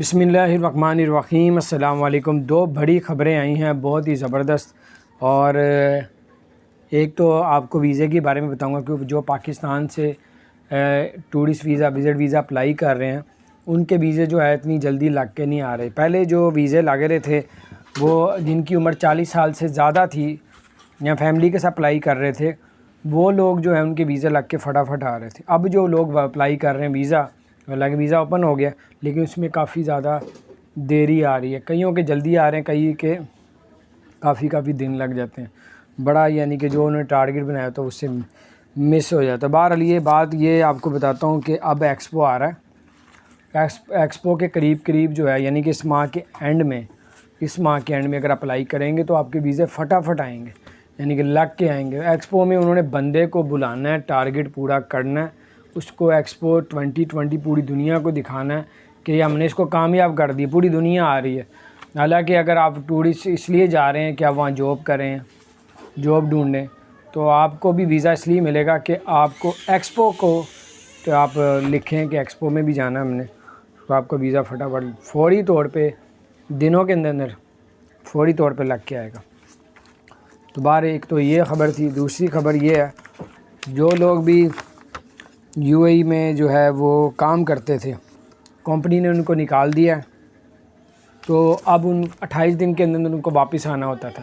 بسم اللہ الرحمن الرحیم۔ السلام علیکم۔ دو بڑی خبریں آئی ہیں بہت ہی زبردست، اور ایک تو آپ کو ویزے کے بارے میں بتاؤں گا کہ جو پاکستان سے tourist visa visit visa apply کر رہے ہیں ان کے ویزے جو ہے اتنی جلدی لگ کے نہیں آ رہے۔ پہلے جو ویزے لگ رہے تھے وہ جن کی عمر 40 سال سے زیادہ تھی یا فیملی کے ساتھ اپلائی کر رہے تھے وہ لوگ جو ہے ان کے ویزے لگ کے فٹافٹ آ رہے تھے۔ اب جو لوگ اپلائی کر رہے ہیں ویزا، حالانکہ ویزا اوپن ہو گیا لیکن اس میں کافی زیادہ دیری آ رہی ہے، کئیوں کے جلدی آ رہے ہیں، کئی کے کافی دن لگ جاتے ہیں، بڑا یعنی کہ جو انہوں نے ٹارگٹ بنایا تو اس سے مس ہو جاتا ہے۔ بہرحال یہ بات یہ آپ کو بتاتا ہوں کہ اب ایکسپو آ رہا ہے، ایکسپو کے قریب جو ہے یعنی کہ اس ماہ کے اینڈ میں اگر اپلائی کریں گے تو آپ کے ویزے فٹافٹ آئیں گے، یعنی کہ لگ کے آئیں گے۔ ایکسپو میں انہوں نے بندے کو بلانا ہے، ٹارگٹ پورا کرنا ہے، اس کو ایکسپو 2020 پوری دنیا کو دکھانا ہے کہ ہم نے اس کو کامیاب کر دی، پوری دنیا آ رہی ہے۔ حالانکہ اگر آپ ٹورسٹ اس لیے جا رہے ہیں کہ آپ وہاں جاب کریں، جاب ڈھونڈیں، تو آپ کو بھی ویزا اس لیے ملے گا کہ آپ کو ایکسپو کو تو آپ لکھیں کہ ایکسپو میں بھی جانا ہم نے، تو آپ کو ویزا فٹافٹ فوری طور پہ دنوں کے اندر فوری طور پہ لگ کے آئے گا۔ تو باہر ایک تو یہ خبر تھی۔ دوسری خبر یہ ہے جو لوگ بھی یو اے ای میں جو ہے وہ کام کرتے تھے، کمپنی نے ان کو نکال دیا ہے، تو اب 28 دن کے اندر ان کو واپس آنا ہوتا تھا،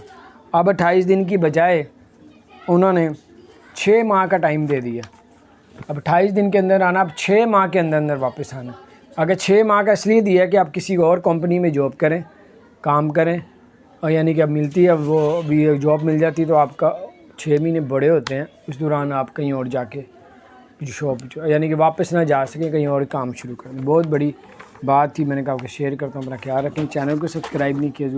اب 28 دن کی بجائے انہوں نے 6 ماہ کا ٹائم دے دیا۔ اب 28 دن کے اندر آنا، اب 6 ماہ کے اندر واپس آنا۔ اگر 6 ماہ کا اس لیے دیا ہے کہ آپ کسی اور کمپنی میں جاب کریں، کام کریں، اور یعنی کہ اب ملتی ہے، اب وہ بھی جاب مل جاتی تو آپ کا 6 مہینے بڑے ہوتے ہیں، اس دوران آپ کہیں اور جا کے شاپ یعنی کہ واپس نہ جا سکیں، کہیں اور کام شروع کریں۔ بہت بڑی بات تھی، میں نے کہا کہ شیئر کرتا ہوں۔ اپنا خیال رکھیں، چینل کو سبسکرائب نہیں کیا